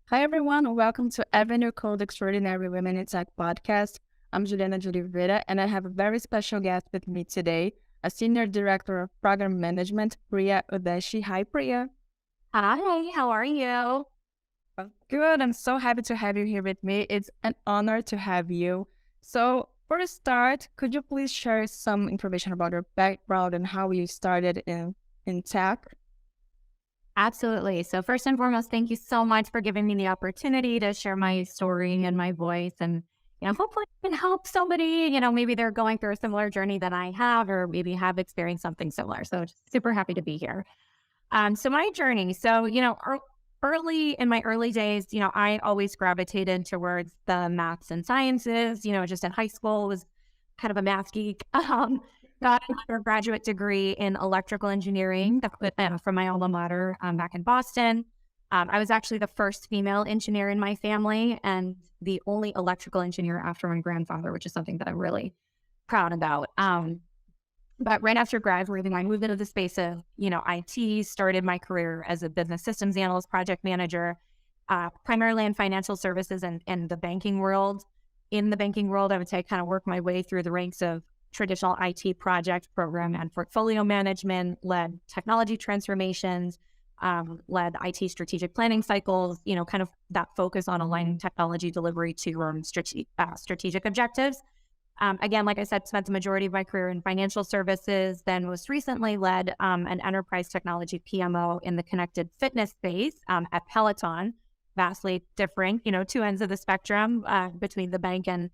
Hi, everyone. Welcome to Avenue Code Extraordinary Women in Tech podcast. I'm Juliana Julivera, and I have a very special guest with me today, a Senior Director of Program Management, Priya Udeshi. Hi, Priya. Hi, how are you? Good. I'm so happy to have you here with me. It's an honor to have you. So, for a start, could you please share some information about your background and how you started in tech? Absolutely. So first and foremost, thank you so much for giving me the opportunity to share my story and my voice and hopefully it can help somebody, maybe they're going through a similar journey that I have or maybe have experienced something similar. So just super happy to be here. So my journey. So, early in my early days, I always gravitated towards the maths and sciences, just in high school was kind of a math geek. Got an undergraduate degree in electrical engineering from my alma mater back in Boston. I was actually the first female engineer in my family and the only electrical engineer after my grandfather, which is something that I'm really proud about. But right after graduating, I moved into the space of, IT, started my career as a business systems analyst, project manager, primarily in financial services and the banking world. In the banking world, I would say I kind of worked my way through the ranks of traditional IT project, program, and portfolio management, led technology transformations, led IT strategic planning cycles, kind of that focus on aligning technology delivery to strategic objectives. Again, like I said, spent the majority of my career in financial services, then most recently led an enterprise technology PMO in the connected fitness space at Peloton, vastly different, two ends of the spectrum between the bank and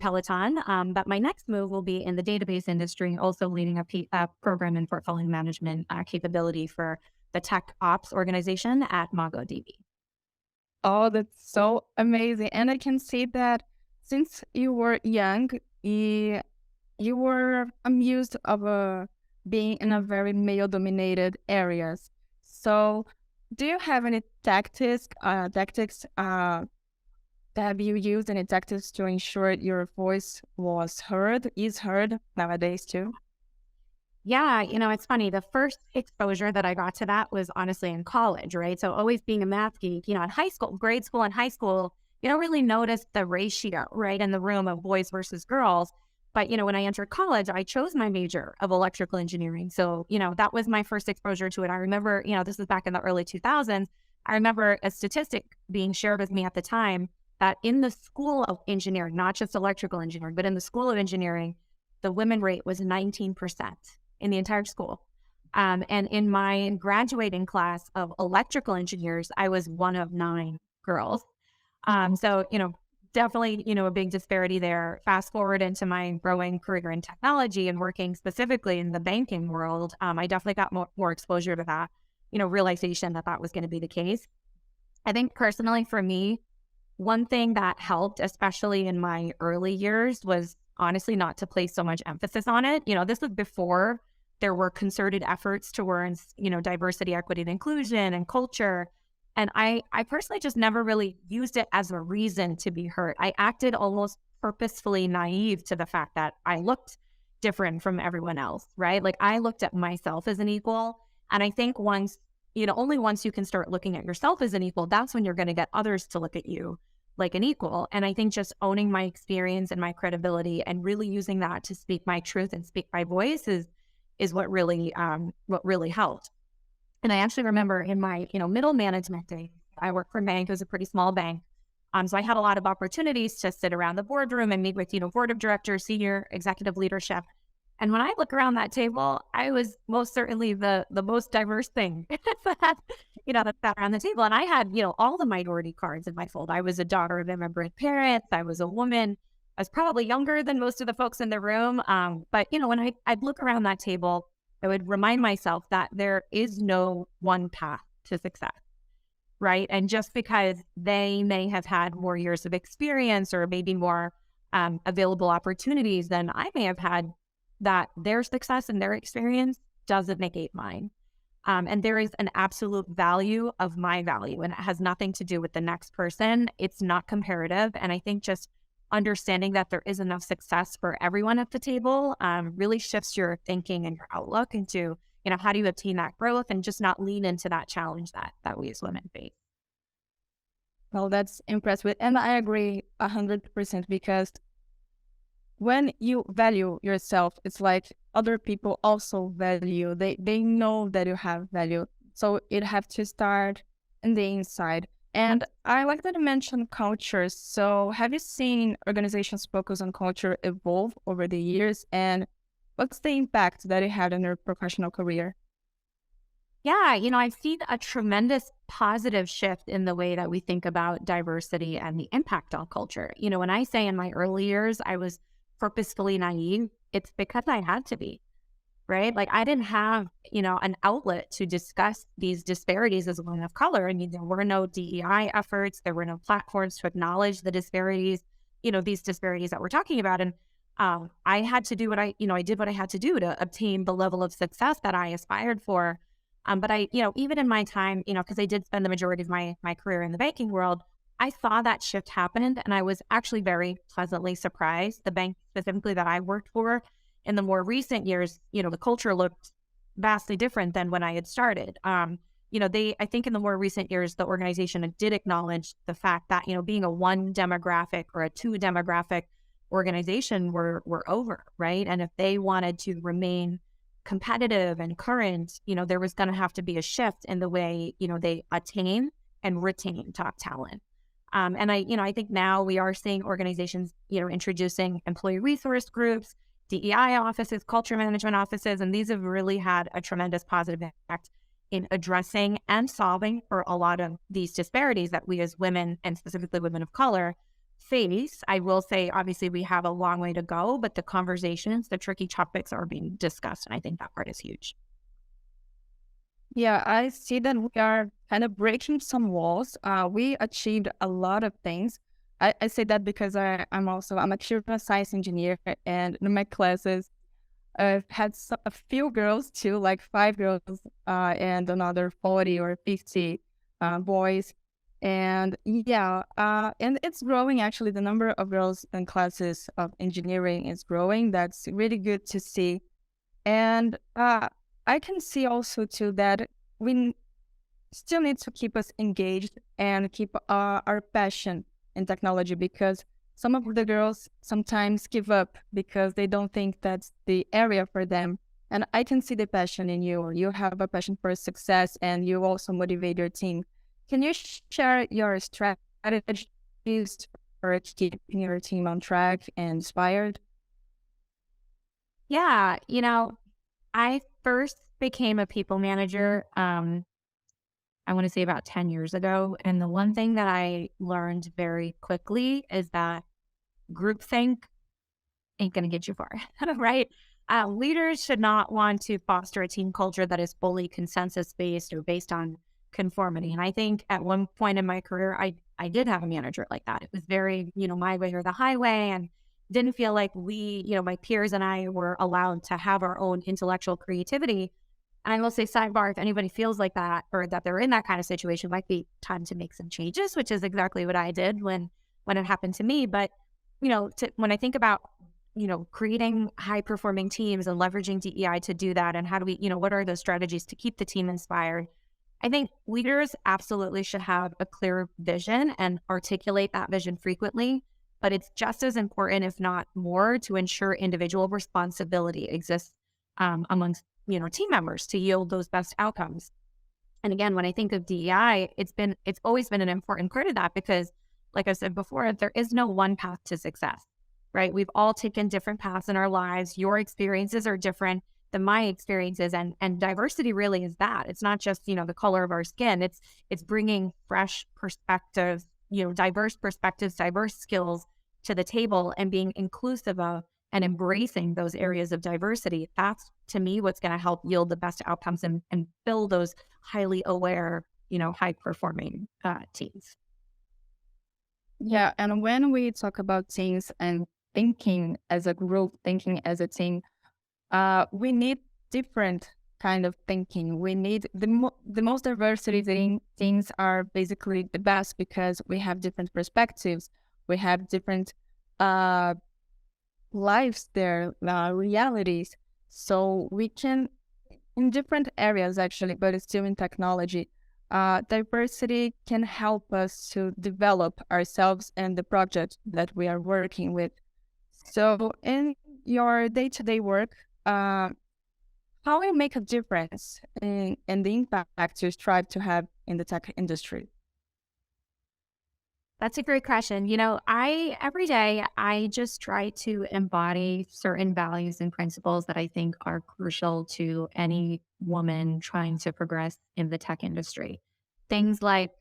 Peloton. But my next move will be in the database industry, also leading a program in portfolio management capability for the tech ops organization at MongoDB. Oh, that's so amazing. And I can see that since you were young, you, you were amused of being in a very male-dominated areas. So, do you have any tactics have you used any tactics to ensure your voice was heard, is heard nowadays too? Yeah, it's funny. The first exposure that I got to that was honestly in college, right? So always being a math geek, in high school, grade school and high school, you don't really notice the ratio, right, in the room of boys versus girls. But, when I entered college, I chose my major of electrical engineering. So, that was my first exposure to it. I remember, this was back in the early 2000s. I remember a statistic being shared with me at the time that in the school of engineering, not just electrical engineering, but in the school of engineering, the women rate was 19% in the entire school. And in my graduating class of electrical engineers, I was one of 9 girls. So, definitely, a big disparity there. Fast forward into my growing career in technology and working specifically in the banking world, I definitely got more exposure to that, realization that that was going to be the case. I think personally for me, one thing that helped, especially in my early years, was honestly not to place so much emphasis on it. This was before there were concerted efforts towards, diversity, equity, and inclusion and culture. And I personally just never really used it as a reason to be heard. I acted almost purposefully naive to the fact that I looked different from everyone else, right? Like I looked at myself as an equal. And I think only once you can start looking at yourself as an equal, that's when you're going to get others to look at you like an equal. And I think just owning my experience and my credibility and really using that to speak my truth and speak my voice is what really helped. And I actually remember in my, middle management days, I worked for a bank. It was a pretty small bank. So I had a lot of opportunities to sit around the boardroom and meet with, board of directors, senior executive leadership. And when I look around that table, I was most certainly the most diverse thing that, that sat around the table. And I had, all the minority cards in my fold. I was a daughter of immigrant parents. I was a woman. I was probably younger than most of the folks in the room. But, when I'd look around that table, I would remind myself that there is no one path to success, right? And just because they may have had more years of experience or maybe more available opportunities than I may have had, that their success and their experience doesn't negate mine. And there is an absolute value of my value, and it has nothing to do with the next person. It's not comparative. And I think just understanding that there is enough success for everyone at the table really shifts your thinking and your outlook into, how do you obtain that growth and just not lean into that challenge that we as women face. Well, that's impressive. And I agree 100% because when you value yourself, it's like other people also value. They know that you have value. So it have to start in the inside. And I like that you mentioned cultures. So have you seen organizations focus on culture evolve over the years? And what's the impact that it had on your professional career? Yeah, I've seen a tremendous positive shift in the way that we think about diversity and the impact on culture. When I say in my early years, I was purposefully naive, it's because I had to be, right? Like I didn't have, an outlet to discuss these disparities as a woman of color. I mean, there were no DEI efforts, there were no platforms to acknowledge the disparities, these disparities that we're talking about. And I had to do I did what I had to do to obtain the level of success that I aspired for. But even in my time, because I did spend the majority of my career in the banking world, I saw that shift happen, and I was actually very pleasantly surprised. The bank specifically that I worked for in the more recent years, the culture looked vastly different than when I had started. I think in the more recent years, the organization did acknowledge the fact that, being a one demographic or a two demographic organization were over, right? And if they wanted to remain competitive and current, there was going to have to be a shift in the way, they attain and retain top talent. I think now we are seeing organizations, introducing employee resource groups, DEI offices, culture management offices, and these have really had a tremendous positive impact in addressing and solving for a lot of these disparities that we as women, and specifically women of color, face. I will say, obviously, we have a long way to go, but the conversations, the tricky topics are being discussed, and I think that part is huge. Yeah, I see that we are kind of breaking some walls. We achieved a lot of things. I say that because I'm a computer science engineer, and in my classes, I've had a few girls too, like 5 girls, and another 40 or 50 boys. And yeah, and it's growing actually. The number of girls in classes of engineering is growing. That's really good to see. And I can see also too that we still need to keep us engaged and keep our passion in technology, because some of the girls sometimes give up because they don't think that's the area for them. And I can see the passion in you. You have a passion for success and you also motivate your team. Can you share your strategies for keeping your team on track and inspired? Yeah, I first became a people manager, I want to say about 10 years ago. And the one thing that I learned very quickly is that groupthink ain't going to get you far, right? Leaders should not want to foster a team culture that is fully consensus based or based on conformity. And I think at one point in my career, I did have a manager like that. It was very, my way or the highway, and didn't feel like my peers and I were allowed to have our own intellectual creativity. And I will say, sidebar, if anybody feels like that or that they're in that kind of situation, might be time to make some changes, which is exactly what I did when it happened to me. But when I think about creating high performing teams and leveraging DEI to do that, and how do we, what are those strategies to keep the team inspired? I think leaders absolutely should have a clear vision and articulate that vision frequently. But it's just as important, if not more, to ensure individual responsibility exists amongst team members to yield those best outcomes. And again, when I think of DEI, it's always been an important part of that because, like I said before, there is no one path to success, right? We've all taken different paths in our lives. Your experiences are different than my experiences, and diversity really is that. It's not just the color of our skin. It's bringing fresh perspectives, diverse perspectives, diverse skills to the table, and being inclusive of and embracing those areas of diversity. That's, to me, what's going to help yield the best outcomes and build those highly aware, high performing teams. Yeah, and when we talk about teams and thinking as a group, thinking as a team, we need different kind of thinking. We need the most diversity things are basically the best because we have different perspectives. We have different uh, lives there, realities. So we can, in different areas actually, but it's still in technology. diversity can help us to develop ourselves and the project that we are working with. So, in your day-to-day work, how will you make a difference in the impact you strive to have in the tech industry? That's a great question. I every day I just try to embody certain values and principles that I think are crucial to any woman trying to progress in the tech industry. Things like,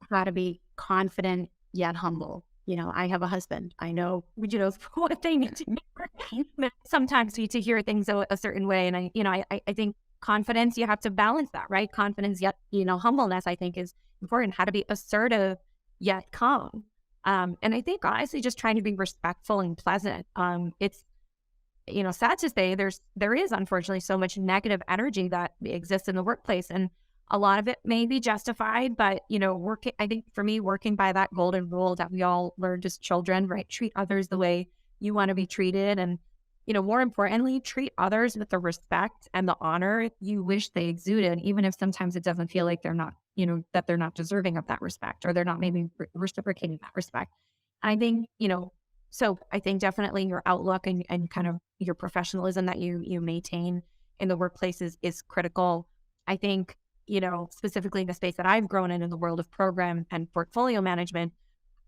how to be confident yet humble. I have a husband. I know, what they need to hear. Sometimes need to hear things a certain way. And I think confidence, you have to balance that, right? Confidence yet, humbleness, I think is important. How to be assertive yet calm. And I think honestly, just trying to be respectful and pleasant. It's sad to say there is unfortunately so much negative energy that exists in the workplace, and a lot of it may be justified. But working, I think for me, working by that golden rule that we all learned as children, right? Treat others the way you want to be treated, and more importantly, treat others with the respect and the honor you wish they exuded, even if sometimes it doesn't feel like they're not, that they're not deserving of that respect, or they're not maybe reciprocating that respect. I think, so I think definitely your outlook and kind of your professionalism that you maintain in the workplace is critical. I think, specifically in the space that I've grown in the world of program and portfolio management,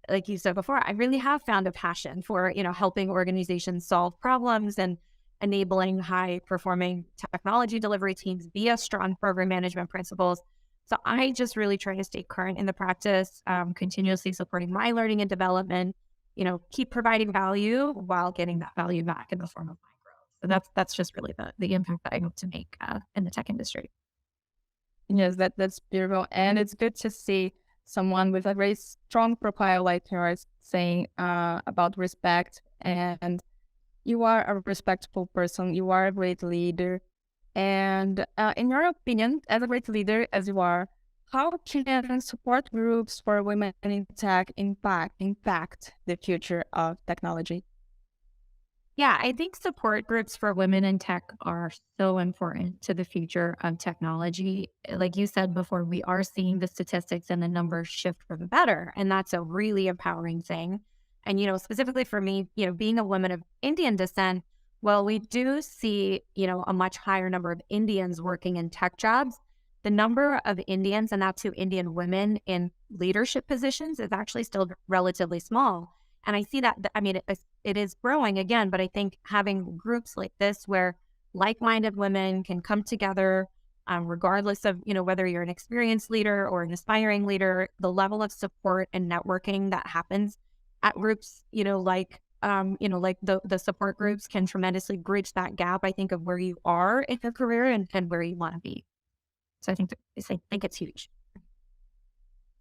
like you said before, I really have found a passion for, helping organizations solve problems and enabling high performing technology delivery teams via strong program management principles. So I just really try to stay current in the practice, continuously supporting my learning and development, keep providing value while getting that value back in the form of my growth. So that's just really the impact that I hope to make in the tech industry. Yes, that's beautiful, and it's good to see someone with a very strong profile like yours saying about respect. And you are a respectful person. You are a great leader, and in your opinion, as a great leader as you are, how can support groups for women in tech impact the future of technology? Yeah, I think support groups for women in tech are so important to the future of technology. Like you said before, we are seeing the statistics and the numbers shift for the better. And that's a really empowering thing. And, specifically for me, being a woman of Indian descent, well, we do see, a much higher number of Indians working in tech jobs. The number of Indians, and that's too Indian women in leadership positions, is actually still relatively small. And I see that, I mean, it is growing again, but I think having groups like this where like-minded women can come together, regardless of, whether you're an experienced leader or an aspiring leader, the level of support and networking that happens at groups, like the support groups can tremendously bridge that gap, I think, of where you are in your career and where you want to be. So I think it's huge.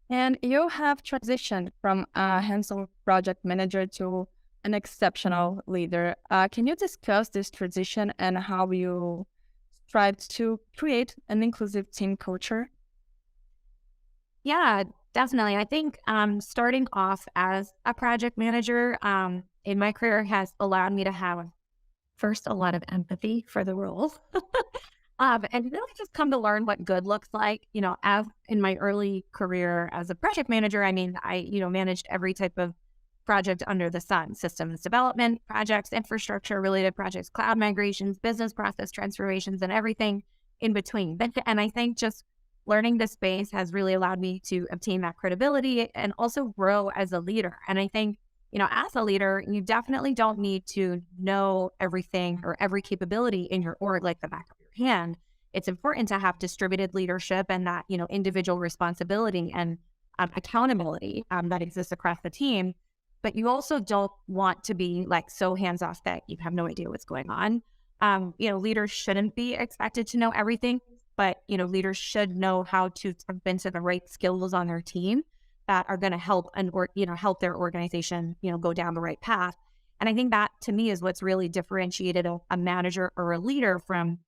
And you have transitioned from a hands-on project manager to an exceptional leader. Can you discuss this transition and how you strive to create an inclusive team culture? Yeah, definitely. I think starting off as a project manager in my career has allowed me to have first a lot of empathy for the role. And really just come to learn what good looks like. As in my early career as a project manager, I mean, I managed every type of project under the sun: systems development projects, infrastructure related projects, cloud migrations, business process transformations, and everything in between. And I think just learning this space has really allowed me to obtain that credibility and also grow as a leader. And I think, as a leader, you definitely don't need to know everything or every capability in your org like the back of your hand. It's important to have distributed leadership and that, individual responsibility and accountability that exists across the team. But you also don't want to be like so hands off that you have no idea what's going on. Leaders shouldn't be expected to know everything, but, leaders should know how to tap into the right skills on their team that are going to help help their organization, go down the right path. And I think that to me is what's really differentiated a manager or a leader from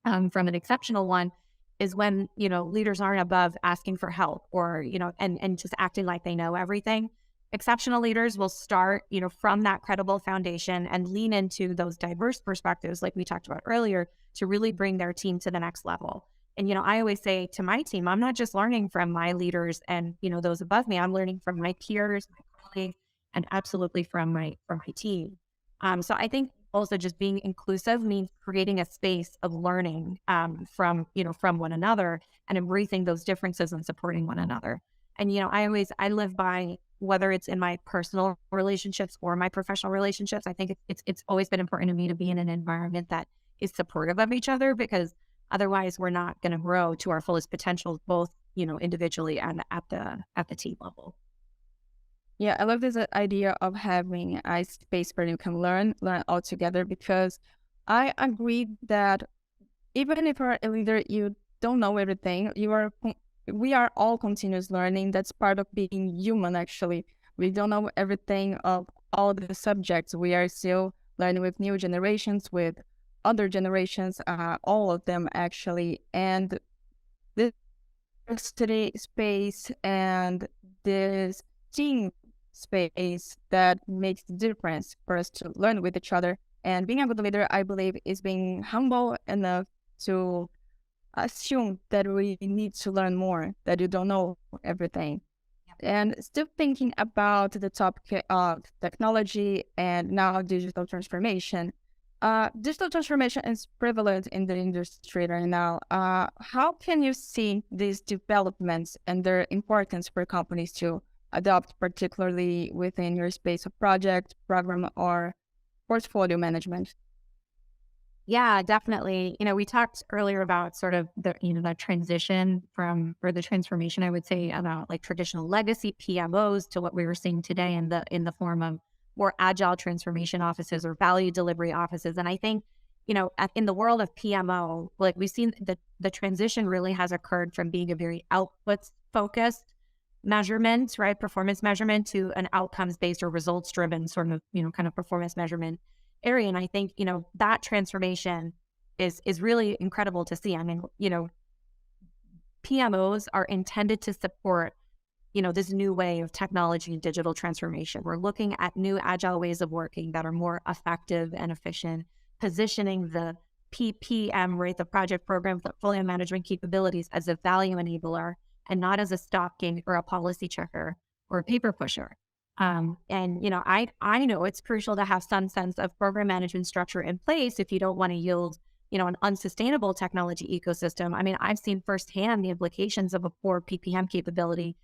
an exceptional one, is when, leaders aren't above asking for help or, and just acting like they know everything. Exceptional leaders will start, from that credible foundation and lean into those diverse perspectives, like we talked about earlier, to really bring their team to the next level. And, I always say to my team, I'm not just learning from my leaders and, those above me. I'm learning from my peers, my colleagues, and absolutely from my team. So I think also just being inclusive means creating a space of learning from one another and embracing those differences and supporting one another. And, I live by, whether it's in my personal relationships or my professional relationships, I think it's always been important to me to be in an environment that is supportive of each other, because otherwise we're not going to grow to our fullest potential, both, individually and at the team level. Yeah, I love this idea of having a space where you can learn all together, because I agree that even if you're a leader, you don't know everything. We are all continuous learning. That's part of being human, actually. We don't know everything of all the subjects. We are still learning with new generations, with other generations, all of them actually. And this study space and this team space that makes the difference for us to learn with each other. And being a good leader, I believe, is being humble enough to assume that we need to learn more, that you don't know everything. And still thinking about the topic of technology and now digital transformation. Digital transformation is prevalent in the industry right now. How can you see these developments and their importance for companies to adopt, particularly within your space of project, program, or portfolio management? Yeah, definitely. We talked earlier about sort of the transition or the transformation, I would say, about like traditional legacy PMOs to what we were seeing today in the form of more agile transformation offices or value delivery offices. And I think, in the world of PMO, like we've seen the transition really has occurred from being a very outputs focused measurement, right? Performance measurement, to an outcomes based or results driven sort of, kind of performance measurement area. And I think, that transformation is really incredible to see. I mean, PMOs are intended to support, this new way of technology and digital transformation. We're looking at new agile ways of working that are more effective and efficient, positioning the PPM, right, the project program portfolio management capabilities, as a value enabler and not as a stopgate or a policy checker or a paper pusher. And I know it's crucial to have some sense of program management structure in place if you don't want to yield, an unsustainable technology ecosystem. I mean, I've seen firsthand the implications of a poor PPM capability,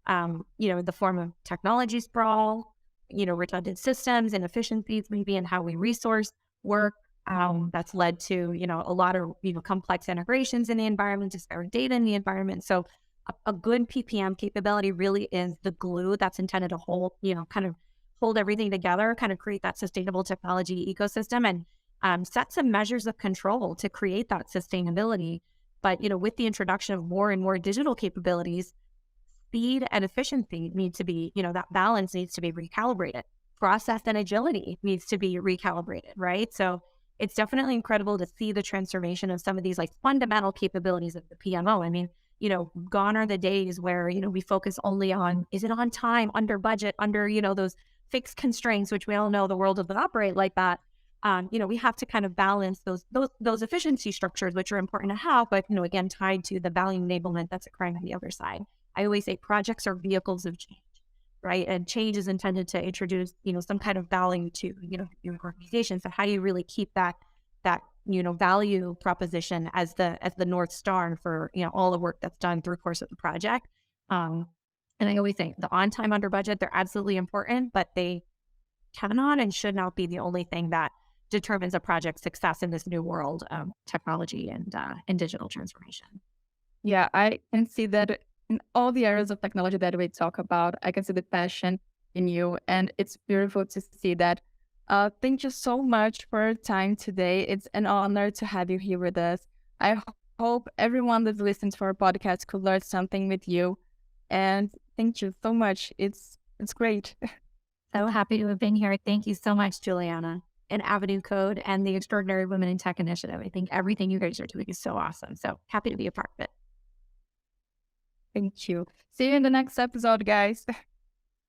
in the form of technology sprawl, redundant systems, inefficiencies, maybe in how we resource work. That's led to, a lot of, complex integrations in the environment, disparate data in the environment. So a good PPM capability really is the glue that's intended to hold, kind of hold everything together, kind of create that sustainable technology ecosystem, and set some measures of control to create that sustainability. But, with the introduction of more and more digital capabilities, speed and efficiency need to be, that balance needs to be recalibrated. Process and agility needs to be recalibrated, right? So it's definitely incredible to see the transformation of some of these like fundamental capabilities of the PMO. I mean, gone are the days where, we focus only on, is it on time, under budget, under, those fixed constraints, which we all know the world doesn't operate like that. We have to kind of balance those efficiency structures, which are important to have, but, again, tied to the value enablement that's occurring on the other side. I always say projects are vehicles of change, right? And change is intended to introduce, some kind of value to, your organization. So how do you really keep that value proposition as the North Star for, all the work that's done through the course of the project? And I always say the on time, under budget, they're absolutely important, but they cannot and should not be the only thing that determines a project's success in this new world of technology and digital transformation. Yeah, I can see that in all the areas of technology that we talk about. I can see the passion in you, and it's beautiful to see that. Thank you so much for your time today. It's an honor to have you here with us. I hope everyone that listens to our podcast could learn something with you. And thank you so much. It's great. So happy to have been here. Thank you so much, Juliana, and Avenue Code and the Extraordinary Women in Tech Initiative. I think everything you guys are doing is so awesome. So happy to be a part of it. Thank you. See you in the next episode, guys.